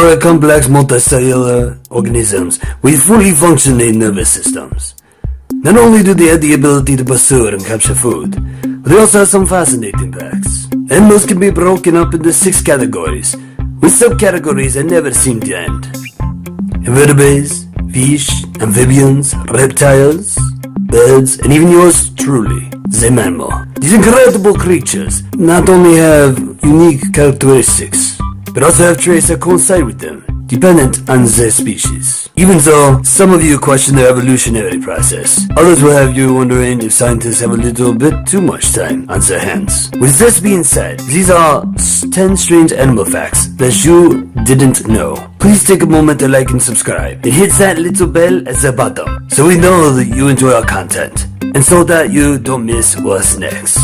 are complex multicellular organisms with fully functioning nervous systems. Not only do they have the ability to pursue and capture food, but they also have some fascinating facts. Animals can be broken up into 6 categories, with subcategories that never seem to end. Invertebrates, fish, amphibians, reptiles, birds, and even yours truly, the mammal. These incredible creatures not only have unique characteristics, but also have traits that coincide with them, dependent on their species. Even though some of you question the evolutionary process, others will have you wondering if scientists have a little bit too much time on their hands. With this being said, these are 10 strange animal facts that you didn't know. Please take a moment to like and subscribe, and hit that little bell at the bottom, so we know that you enjoy our content, and so that you don't miss what's next.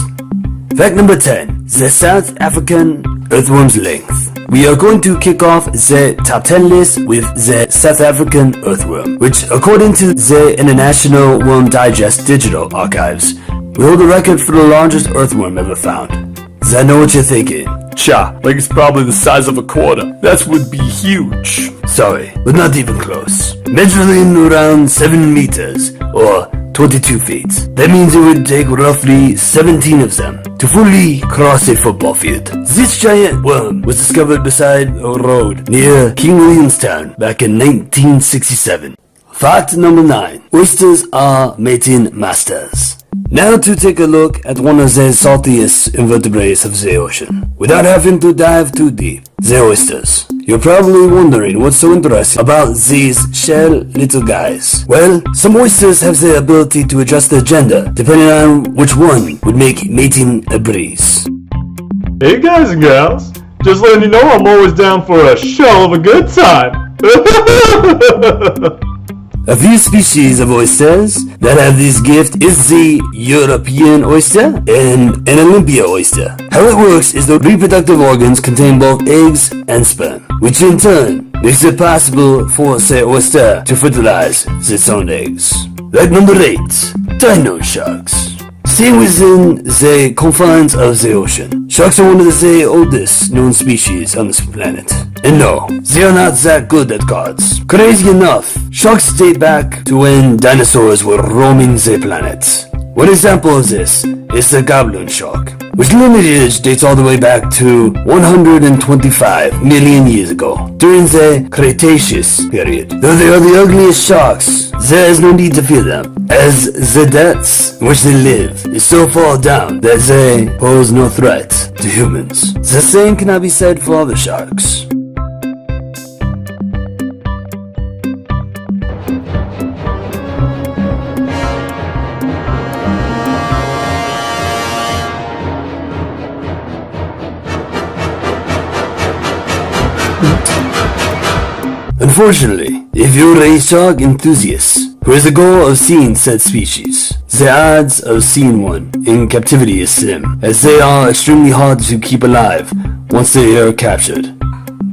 Fact number 10, the South African earthworm's length. We are going to kick off the top 10 list with the South African earthworm, which according to the International Worm Digest Digital Archives, will hold the record for the largest earthworm ever found. I know what you're thinking. Cha, like it's probably the size of a quarter. That would be huge. Sorry, but not even close. Measuring around 7 meters, or 22 feet. That means it would take roughly 17 of them to fully cross a football field. This giant worm was discovered beside a road near King Williamstown back in 1967. Fact number 9. Oysters are mating masters. Now to take a look at one of the saltiest invertebrates of the ocean. Without having to dive too deep, the oysters. You're probably wondering what's so interesting about these shell little guys. Well, some oysters have the ability to adjust their gender depending on which one would make mating a breeze. Hey guys and gals, just letting you know I'm always down for a shell of a good time. A few species of oysters that have this gift is the European oyster and an Olympia oyster. How it works is the reproductive organs contain both eggs and sperm, which in turn makes it possible for the oyster to fertilize its own eggs. Fact number 8. Dino sharks. Staying within the confines of the ocean, sharks are one of the oldest known species on this planet. And no, they are not that good at cards. Crazy enough, sharks date back to when dinosaurs were roaming the planet. One example of this is the goblin shark, which lineage dates all the way back to 125 million years ago, during the Cretaceous period. Though they are the ugliest sharks, there is no need to fear them, as the depths in which they live is so far down that they pose no threat to humans. The same cannot be said for other sharks. Unfortunately, if you're a shark enthusiast who has the goal of seeing said species, the odds of seeing one in captivity is slim, as they are extremely hard to keep alive once they are captured.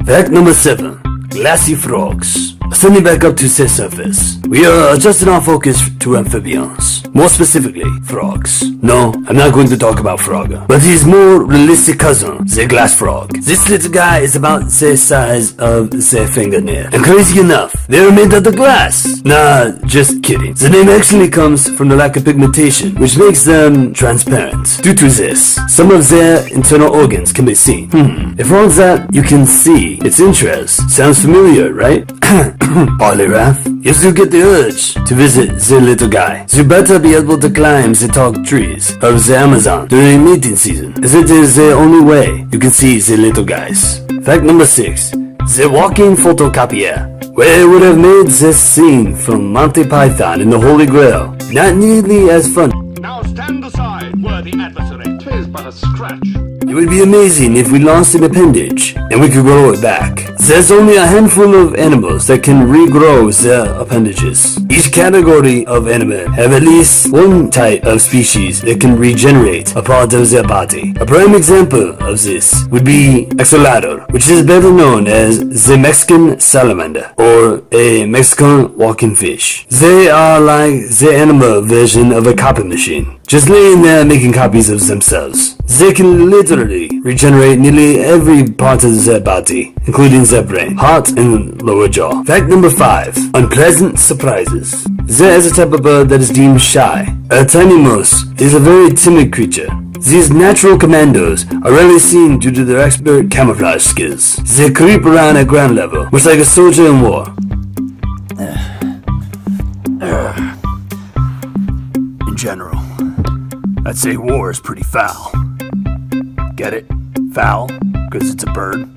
Fact number 7. Lassie frogs. Ascending back up to the surface, we are adjusting our focus to amphibians, more specifically frogs. No, I'm not going to talk about Frogger, but his more realistic cousin, the glass frog. This little guy is about the size of the fingernail, and crazy enough, they are made out of glass. Nah, just kidding. The name actually comes from the lack of pigmentation, which makes them transparent. Due to this, some of their internal organs can be seen. If all that you can see its interest sounds familiar, right? Polygraph. If you get the urge to visit the little guy, you better be able to climb the tall trees of the Amazon during mating season, as it is the only way you can see the little guys. Fact number 6. The walking photocopier. Where it would have made this scene from Monty Python and the Holy Grail not nearly as fun. Now stand aside, worthy adversary. 'Tis but a scratch. It would be amazing if we lost an appendage and we could grow it back. There's only a handful of animals that can regrow their appendages. Each category of animal have at least one type of species that can regenerate a part of their body. A prime example of this would be axolotl, which is better known as the Mexican salamander or a Mexican walking fish. They are like the animal version of a copy machine, just laying there making copies of themselves. They can literally regenerate nearly every part of their body, including their brain, heart, and lower jaw. Fact number 5. Unpleasant surprises. There is a type of bird that is deemed shy. A tiny mouse is a very timid creature. These natural commandos are rarely seen due to their expert camouflage skills. They creep around at ground level, much like a soldier in war. In general, I'd say war is pretty foul. Get it? Foul? Because it's a bird?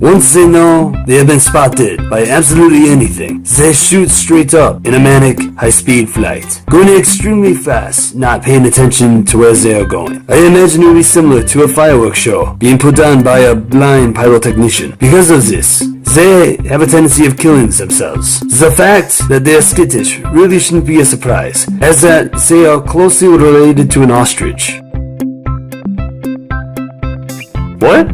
Once they know they have been spotted by absolutely anything, they shoot straight up in a manic, high-speed flight, going extremely fast, not paying attention to where they are going. I imagine it would be similar to a fireworks show being put on by a blind pyrotechnician. Because of this, they have a tendency of killing themselves. The fact that they are skittish really shouldn't be a surprise, as that they are closely related to an ostrich. What?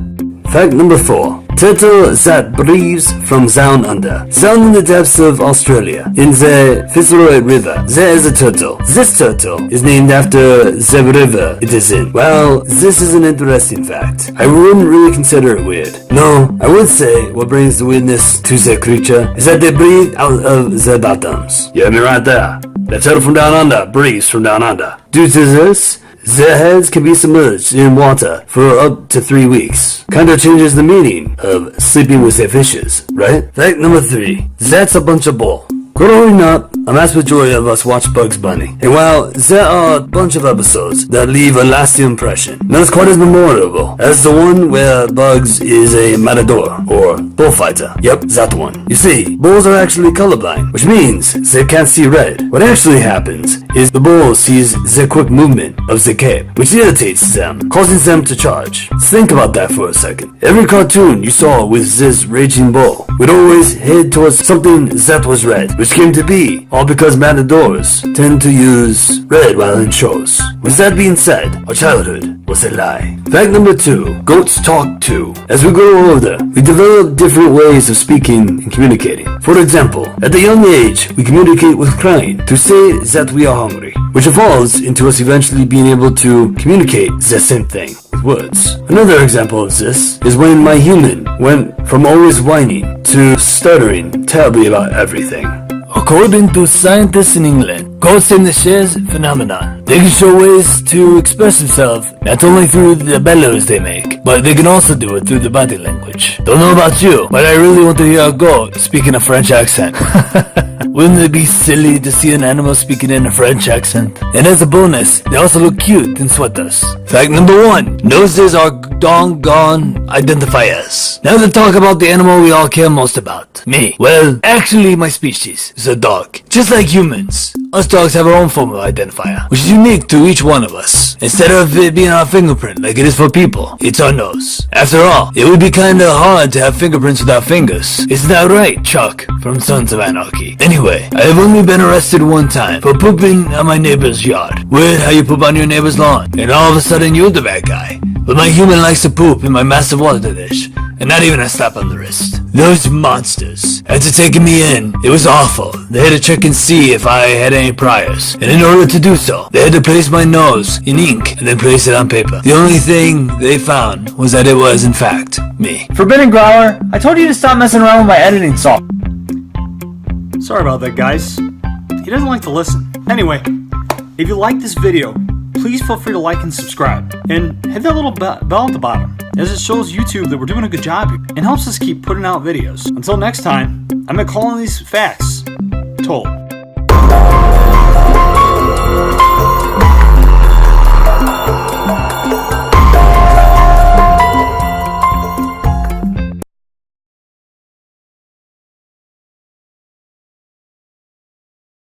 Fact number 4. Turtle that breathes from down under. Down in the depths of Australia, in the Fitzroy River, there is a turtle. This turtle is named after the river it is in. Well, this is an interesting fact. I wouldn't really consider it weird. No, I would say what brings the weirdness to the creature is that they breathe out of their bottoms. You heard me right there. The turtle from down under breathes from down under. Due to this, their heads can be submerged in water for up to 3 weeks. Kinda changes the meaning of sleeping with their fishes, right? Fact number 3. That's a bunch of bull. Growing up, a vast majority of us watch Bugs Bunny. And while there are a bunch of episodes that leave a lasting impression, none is quite as memorable as the one where Bugs is a matador, or bullfighter. Yep, that one. You see, bulls are actually colorblind, which means they can't see red. What actually happens is the bull sees the quick movement of the cape, which irritates them, causing them to charge. Think about that for a second. Every cartoon you saw with this raging bull would always head towards something that was red, which came to be all because matadors tend to use red while in shows. With that being said, our childhood was a lie. Fact number 2. Goats talk too. As we grow older, we develop different ways of speaking and communicating. For example, at a young age, we communicate with crying to say that we are hungry, which evolves into us eventually being able to communicate the same thing with words. Another example of this is when my human went from always whining to stuttering terribly about everything. According to scientists in England, goats tend to share phenomenon. They can show ways to express themselves not only through the bellows they make, but they can also do it through the body language. Don't know about you, but I really want to hear a goat speaking a French accent. Wouldn't it be silly to see an animal speaking in a French accent? And as a bonus, they also look cute in sweaters. Fact number 1. Noses are doggone identifiers. Now to talk about the animal we all care most about. Me. Well, actually my species is a dog. Just like humans, us dogs have our own form of identifier, which is unique to each one of us. Instead of it being our fingerprint like it is for people, it's our nose. After all, it would be kinda hard to have fingerprints without fingers. Isn't that right, Chuck from Sons of Anarchy? Anyway, I have only been arrested one time for pooping on my neighbor's yard. Weird how you poop on your neighbor's lawn, and all of a sudden you're the bad guy. But my human likes to poop in my massive water dish, and not even a slap on the wrist. Those monsters, after taking me in, it was awful. They had to check and see if I had any priors, and in order to do so, they had to place my nose in ink and then place it on paper. The only thing they found was that it was, in fact, me. Forbidden Growler, I told you to stop messing around with my editing software. Sorry about that, guys. He doesn't like to listen. Anyway, if you like this video, please feel free to like and subscribe. And hit that little bell at the bottom, as it shows YouTube that we're doing a good job here and helps us keep putting out videos. Until next time, I'm going to call on these facts told.